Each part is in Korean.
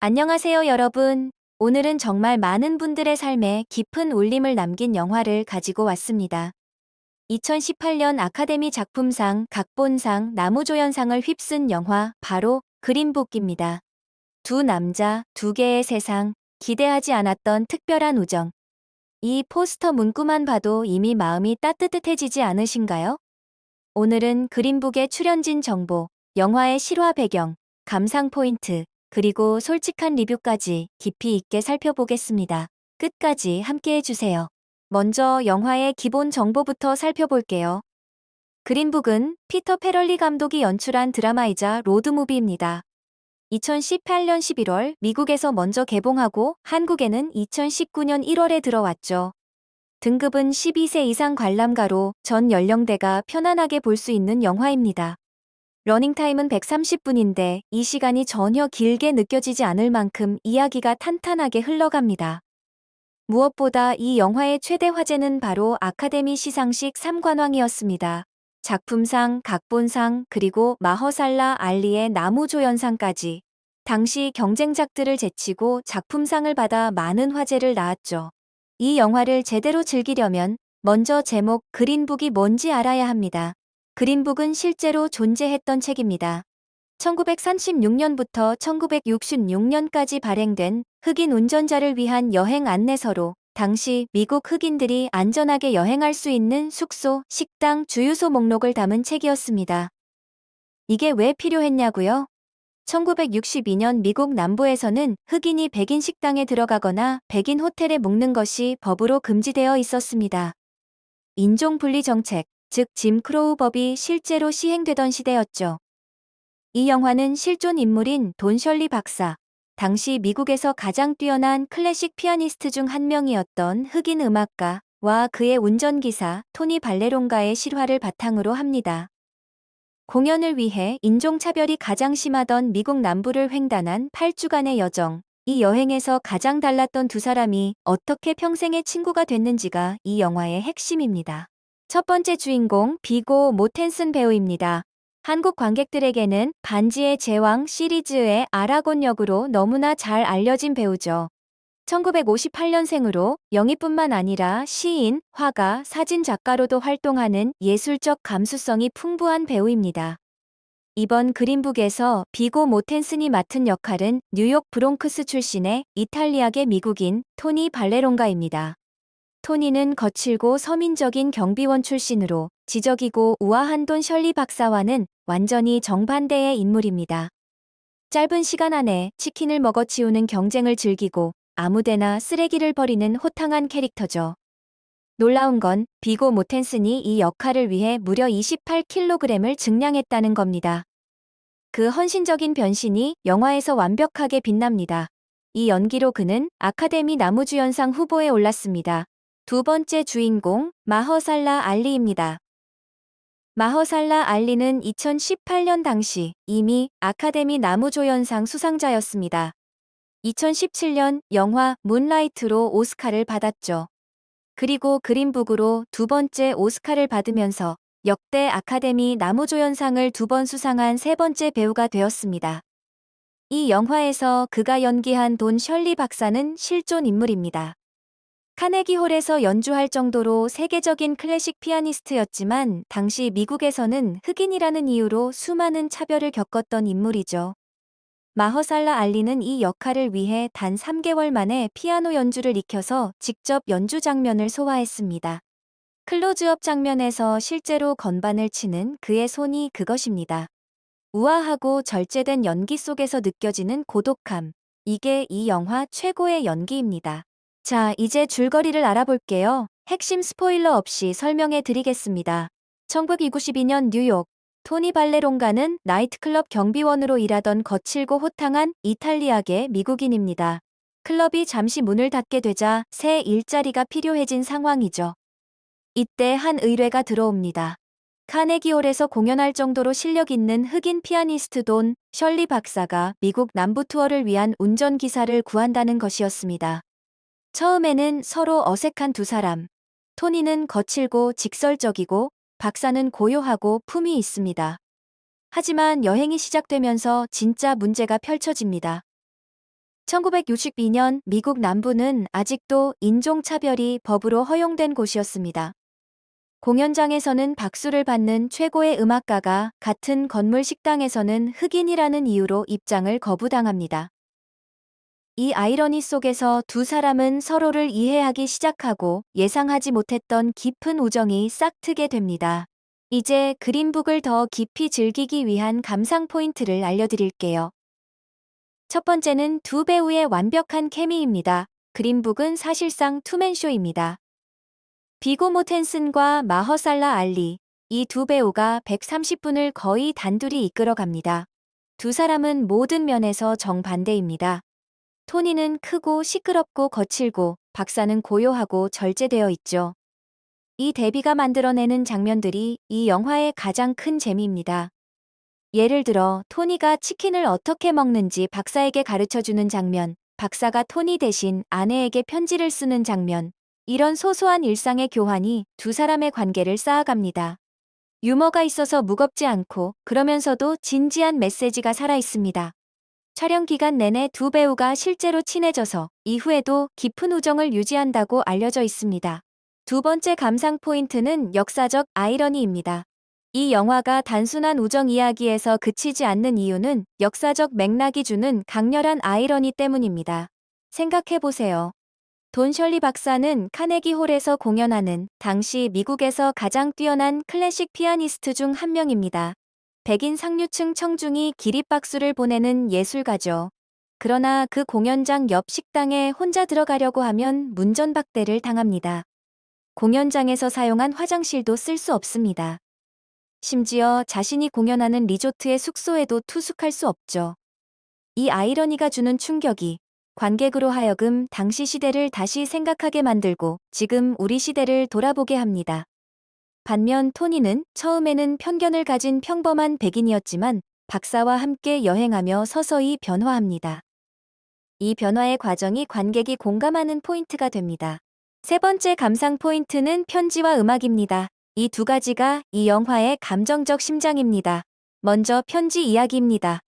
안녕하세요, 여러분. 오늘은 정말 많은 분들의 삶에 깊은 울림을 남긴 영화를 가지고 왔습니다. 2018년 아카데미 작품상, 각본상, 나무조연상을 휩쓴 영화 바로 그린북입니다. 두 남자, 두 개의 세상, 기대하지 않았던 특별한 우정. 이 포스터 문구만 봐도 이미 마음이 따뜻해지지 않으신가요? 오늘은 그린북의 출연진 정보, 영화의 실화 배경, 감상 포인트, 그리고 솔직한 리뷰까지 깊이 있게 살펴보겠습니다. 끝까지 함께 해주세요. 먼저 영화의 기본 정보부터 살펴볼게요. 그린북은 피터 페럴리 감독이 연출한 드라마이자 로드무비입니다. 2018년 11월 미국에서 먼저 개봉하고 한국에는 2019년 1월에 들어왔죠. 등급은 12세 이상 관람가로 전 연령대가 편안하게 볼 수 있는 영화입니다. 러닝타임은 130분인데 이 시간이 전혀 길게 느껴지지 않을 만큼 이야기가 탄탄하게 흘러갑니다. 무엇보다 이 영화의 최대 화제는 바로 아카데미 시상식 3관왕이었습니다. 작품상, 각본상, 그리고 마허살라 알리의 나무조연상까지. 당시 경쟁작들을 제치고 작품상을 받아 많은 화제를 낳았죠. 이 영화를 제대로 즐기려면 먼저 제목 그린북이 뭔지 알아야 합니다. 그린북은 실제로 존재했던 책입니다. 1936년부터 1966년까지 발행된 흑인 운전자를 위한 여행 안내서로 당시 미국 흑인들이 안전하게 여행할 수 있는 숙소, 식당, 주유소 목록을 담은 책이었습니다. 이게 왜 필요했냐고요? 1962년 미국 남부에서는 흑인이 백인 식당에 들어가거나 백인 호텔에 묵는 것이 법으로 금지되어 있었습니다. 인종분리 정책, 즉 짐 크로우 법이 실제로 시행되던 시대였죠. 이 영화는 실존 인물인 돈 셜리 박사, 당시 미국에서 가장 뛰어난 클래식 피아니스트 중 한 명이었던 흑인 음악가와 그의 운전기사 토니 발레론가의 실화를 바탕으로 합니다. 공연을 위해 인종차별이 가장 심하던 미국 남부를 횡단한 8주간의 여정. 이 여행에서 가장 달랐던 두 사람이 어떻게 평생의 친구가 됐는지가 이 영화의 핵심입니다. 첫 번째 주인공 비고 모텐슨 배우입니다. 한국 관객들에게는 반지의 제왕 시리즈의 아라곤 역으로 너무나 잘 알려진 배우죠. 1958년생으로 영희뿐만 아니라 시인, 화가, 사진작가로도 활동하는 예술적 감수성이 풍부한 배우입니다. 이번 그린북에서 비고 모텐슨이 맡은 역할은 뉴욕 브롱크스 출신의 이탈리아계 미국인 토니 발레론가입니다. 토니는 거칠고 서민적인 경비원 출신으로 지적이고 우아한 돈 셜리 박사와는 완전히 정반대의 인물입니다. 짧은 시간 안에 치킨을 먹어치우는 경쟁을 즐기고 아무데나 쓰레기를 버리는 호탕한 캐릭터죠. 놀라운 건 비고 모텐슨이 이 역할을 위해 무려 28kg을 증량했다는 겁니다. 그 헌신적인 변신이 영화에서 완벽하게 빛납니다. 이 연기로 그는 아카데미 나무주연상 후보에 올랐습니다. 두 번째 주인공 마허살라 알리입니다. 마허살라 알리는 2018년 당시 이미 아카데미 나무조연상 수상자였습니다. 2017년 영화 문라이트로 오스카를 받았죠. 그리고 그린북으로 두 번째 오스카를 받으면서 역대 아카데미 나무조연상을 두 번 수상한 세 번째 배우가 되었습니다. 이 영화에서 그가 연기한 돈 셜리 박사는 실존 인물입니다. 카네기 홀에서 연주할 정도로 세계적인 클래식 피아니스트였지만 당시 미국에서는 흑인이라는 이유로 수많은 차별을 겪었던 인물이죠. 마허살라 알리는 이 역할을 위해 단 3개월 만에 피아노 연주를 익혀서 직접 연주 장면을 소화했습니다. 클로즈업 장면에서 실제로 건반을 치는 그의 손이 그것입니다. 우아하고 절제된 연기 속에서 느껴지는 고독함. 이게 이 영화 최고의 연기입니다. 자, 이제 줄거리를 알아볼게요. 핵심 스포일러 없이 설명해 드리겠습니다. 1992년 뉴욕. 토니 발레론가는 나이트클럽 경비원으로 일하던 거칠고 호탕한 이탈리아계 미국인입니다. 클럽이 잠시 문을 닫게 되자 새 일자리가 필요해진 상황이죠. 이때 한 의뢰가 들어옵니다. 카네기홀에서 공연할 정도로 실력 있는 흑인 피아니스트 돈 셜리 박사가 미국 남부 투어를 위한 운전기사를 구한다는 것이었습니다. 처음에는 서로 어색한 두 사람. 토니는 거칠고 직설적이고 박사는 고요하고 품이 있습니다. 하지만 여행이 시작되면서 진짜 문제가 펼쳐집니다. 1962년 미국 남부는 아직도 인종차별이 법으로 허용된 곳이었습니다. 공연장에서는 박수를 받는 최고의 음악가가 같은 건물 식당에서는 흑인이라는 이유로 입장을 거부당합니다. 이 아이러니 속에서 두 사람은 서로를 이해하기 시작하고 예상하지 못했던 깊은 우정이 싹트게 됩니다. 이제 그린북을 더 깊이 즐기기 위한 감상 포인트를 알려드릴게요. 첫 번째는 두 배우의 완벽한 케미입니다. 그린북은 사실상 투맨쇼입니다. 비고 모텐슨과 마허살라 알리, 이 두 배우가 130분을 거의 단둘이 이끌어갑니다. 두 사람은 모든 면에서 정반대입니다. 토니는 크고 시끄럽고 거칠고, 박사는 고요하고 절제되어 있죠. 이 대비가 만들어내는 장면들이 이 영화의 가장 큰 재미입니다. 예를 들어 토니가 치킨을 어떻게 먹는지 박사에게 가르쳐주는 장면, 박사가 토니 대신 아내에게 편지를 쓰는 장면, 이런 소소한 일상의 교환이 두 사람의 관계를 쌓아갑니다. 유머가 있어서 무겁지 않고 그러면서도 진지한 메시지가 살아있습니다. 촬영 기간 내내 두 배우가 실제로 친해져서 이후에도 깊은 우정을 유지한다고 알려져 있습니다. 두 번째 감상 포인트는 역사적 아이러니입니다. 이 영화가 단순한 우정 이야기에서 그치지 않는 이유는 역사적 맥락이 주는 강렬한 아이러니 때문입니다. 생각해보세요. 돈 셜리 박사는 카네기 홀에서 공연하는 당시 미국에서 가장 뛰어난 클래식 피아니스트 중 한 명입니다. 백인 상류층 청중이 기립박수를 보내는 예술가죠. 그러나 그 공연장 옆 식당에 혼자 들어가려고 하면 문전박대를 당합니다. 공연장에서 사용한 화장실도 쓸 수 없습니다. 심지어 자신이 공연하는 리조트의 숙소에도 투숙할 수 없죠. 이 아이러니가 주는 충격이 관객으로 하여금 당시 시대를 다시 생각하게 만들고 지금 우리 시대를 돌아보게 합니다. 반면 토니는 처음에는 편견을 가진 평범한 백인이었지만 박사와 함께 여행하며 서서히 변화합니다. 이 변화의 과정이 관객이 공감하는 포인트가 됩니다. 세 번째 감상 포인트는 편지와 음악입니다. 이 두 가지가 이 영화의 감정적 심장입니다. 먼저 편지 이야기입니다.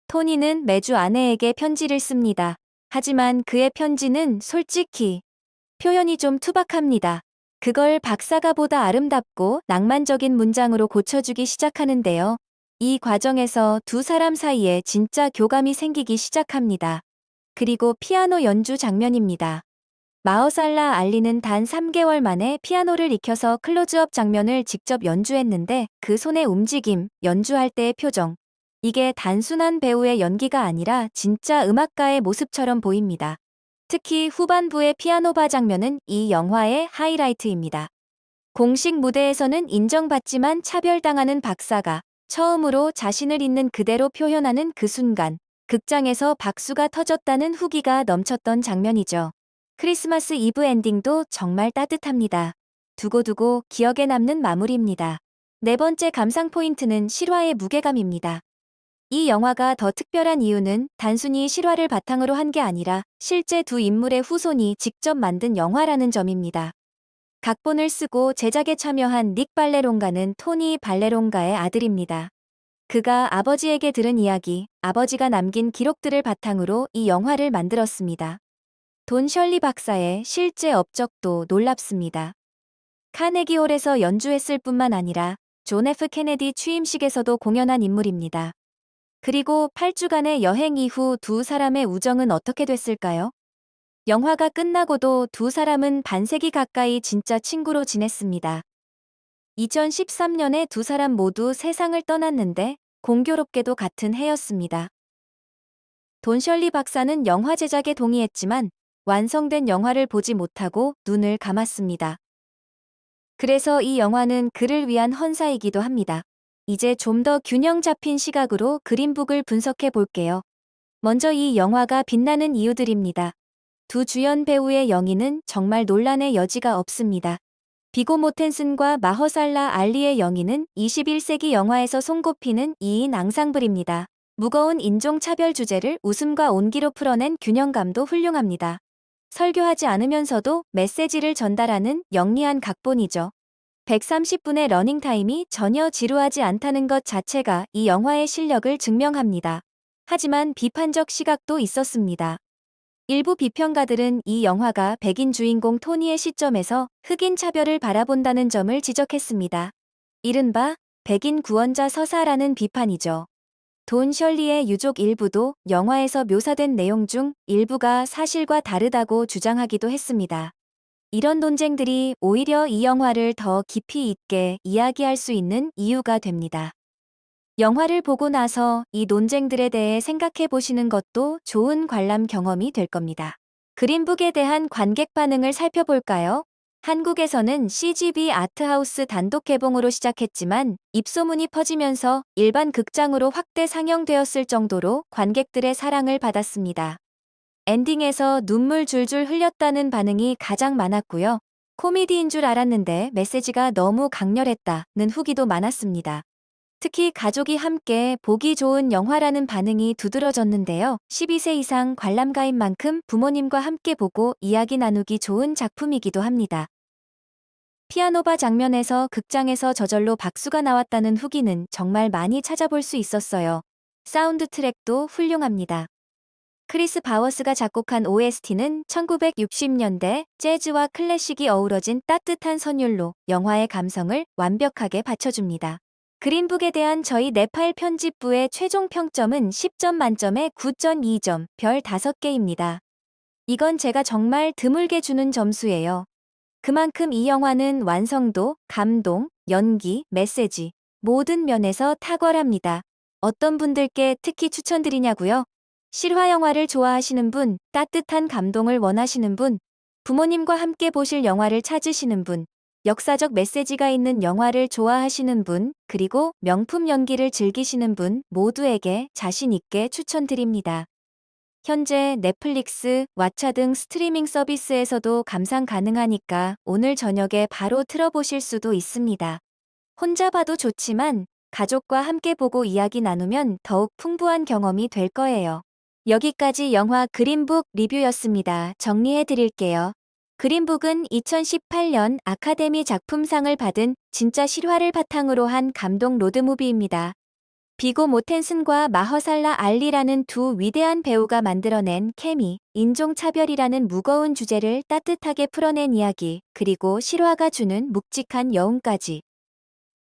토니는 매주 아내에게 편지를 씁니다. 하지만 그의 편지는 솔직히 표현이 좀 투박합니다. 그걸 박사가 보다 아름답고 낭만적인 문장으로 고쳐주기 시작하는데요. 이 과정에서 두 사람 사이에 진짜 교감이 생기기 시작합니다. 그리고 피아노 연주 장면입니다. 마허살라 알리는 단 3개월 만에 피아노를 익혀서 클로즈업 장면을 직접 연주했는데 그 손의 움직임, 연주할 때의 표정, 이게 단순한 배우의 연기가 아니라 진짜 음악가의 모습처럼 보입니다. 특히 후반부의 피아노바 장면은 이 영화의 하이라이트입니다. 공식 무대에서는 인정받지만 차별당하는 박사가 처음으로 자신을 있는 그대로 표현하는 그 순간, 극장에서 박수가 터졌다는 후기가 넘쳤던 장면이죠. 크리스마스 이브 엔딩도 정말 따뜻합니다. 두고두고 기억에 남는 마무리입니다. 네 번째 감상 포인트는 실화의 무게감입니다. 이 영화가 더 특별한 이유는 단순히 실화를 바탕으로 한 게 아니라 실제 두 인물의 후손이 직접 만든 영화라는 점입니다. 각본을 쓰고 제작에 참여한 닉 발레론가는 토니 발레론가의 아들입니다. 그가 아버지에게 들은 이야기, 아버지가 남긴 기록들을 바탕으로 이 영화를 만들었습니다. 돈 셜리 박사의 실제 업적도 놀랍습니다. 카네기 홀에서 연주했을 뿐만 아니라 존 F 케네디 취임식에서도 공연한 인물입니다. 그리고 8주간의 여행 이후 두 사람의 우정은 어떻게 됐을까요? 영화가 끝나고도 두 사람은 반세기 가까이 진짜 친구로 지냈습니다. 2013년에 두 사람 모두 세상을 떠났는데 공교롭게도 같은 해였습니다. 돈 셜리 박사는 영화 제작에 동의했지만 완성된 영화를 보지 못하고 눈을 감았습니다. 그래서 이 영화는 그를 위한 헌사이기도 합니다. 이제 좀 더 균형 잡힌 시각으로 그린북을 분석해 볼게요. 먼저 이 영화가 빛나는 이유들입니다. 두 주연 배우의 연기는 정말 논란의 여지가 없습니다. 비고 모텐슨과 마허살라 알리의 연기는 21세기 영화에서 손꼽히는 2인 앙상블입니다. 무거운 인종차별 주제를 웃음과 온기로 풀어낸 균형감도 훌륭합니다. 설교하지 않으면서도 메시지를 전달하는 영리한 각본이죠. 130분의 러닝타임이 전혀 지루하지 않다는 것 자체가 이 영화의 실력을 증명합니다. 하지만 비판적 시각도 있었습니다. 일부 비평가들은 이 영화가 백인 주인공 토니의 시점에서 흑인 차별을 바라본다는 점을 지적했습니다. 이른바 백인 구원자 서사라는 비판이죠. 돈 셜리의 유족 일부도 영화에서 묘사된 내용 중 일부가 사실과 다르다고 주장하기도 했습니다. 이런 논쟁들이 오히려 이 영화를 더 깊이 있게 이야기할 수 있는 이유가 됩니다. 영화를 보고 나서 이 논쟁들에 대해 생각해 보시는 것도 좋은 관람 경험이 될 겁니다. 그린북에 대한 관객 반응을 살펴볼까요? 한국에서는 CGV 아트하우스 단독 개봉으로 시작했지만 입소문이 퍼지면서 일반 극장으로 확대 상영되었을 정도로 관객들의 사랑을 받았습니다. 엔딩에서 눈물 줄줄 흘렸다는 반응이 가장 많았고요. 코미디인 줄 알았는데 메시지가 너무 강렬했다는 후기도 많았습니다. 특히 가족이 함께 보기 좋은 영화라는 반응이 두드러졌는데요. 12세 이상 관람가인 만큼 부모님과 함께 보고 이야기 나누기 좋은 작품이기도 합니다. 피아노바 장면에서 극장에서 저절로 박수가 나왔다는 후기는 정말 많이 찾아볼 수 있었어요. 사운드 트랙도 훌륭합니다. 크리스 바워스가 작곡한 OST는 1960년대 재즈와 클래식이 어우러진 따뜻한 선율로 영화의 감성을 완벽하게 받쳐줍니다. 그린북에 대한 저희 네팔 편집부의 최종 평점은 10점 만점에 9.2점, 별 5개입니다. 이건 제가 정말 드물게 주는 점수예요. 그만큼 이 영화는 완성도, 감동, 연기, 메시지, 모든 면에서 탁월합니다. 어떤 분들께 특히 추천드리냐고요? 실화 영화를 좋아하시는 분, 따뜻한 감동을 원하시는 분, 부모님과 함께 보실 영화를 찾으시는 분, 역사적 메시지가 있는 영화를 좋아하시는 분, 그리고 명품 연기를 즐기시는 분 모두에게 자신 있게 추천드립니다. 현재 넷플릭스, 왓챠 등 스트리밍 서비스에서도 감상 가능하니까 오늘 저녁에 바로 틀어보실 수도 있습니다. 혼자 봐도 좋지만 가족과 함께 보고 이야기 나누면 더욱 풍부한 경험이 될 거예요. 여기까지 영화 그린북 리뷰였습니다. 정리해 드릴게요. 그린북은 2018년 아카데미 작품상을 받은 진짜 실화를 바탕으로 한 감동 로드무비입니다. 비고 모텐슨과 마허살라 알리라는 두 위대한 배우가 만들어낸 케미, 인종차별이라는 무거운 주제를 따뜻하게 풀어낸 이야기, 그리고 실화가 주는 묵직한 여운까지.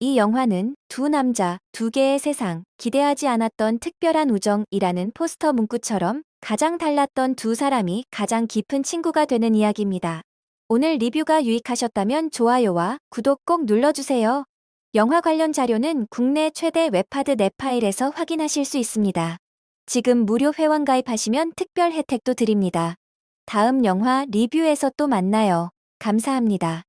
이 영화는 두 남자, 두 개의 세상, 기대하지 않았던 특별한 우정이라는 포스터 문구처럼 가장 달랐던 두 사람이 가장 깊은 친구가 되는 이야기입니다. 오늘 리뷰가 유익하셨다면 좋아요와 구독 꼭 눌러주세요. 영화 관련 자료는 국내 최대 웹하드 넷파일에서 확인하실 수 있습니다. 지금 무료 회원 가입하시면 특별 혜택도 드립니다. 다음 영화 리뷰에서 또 만나요. 감사합니다.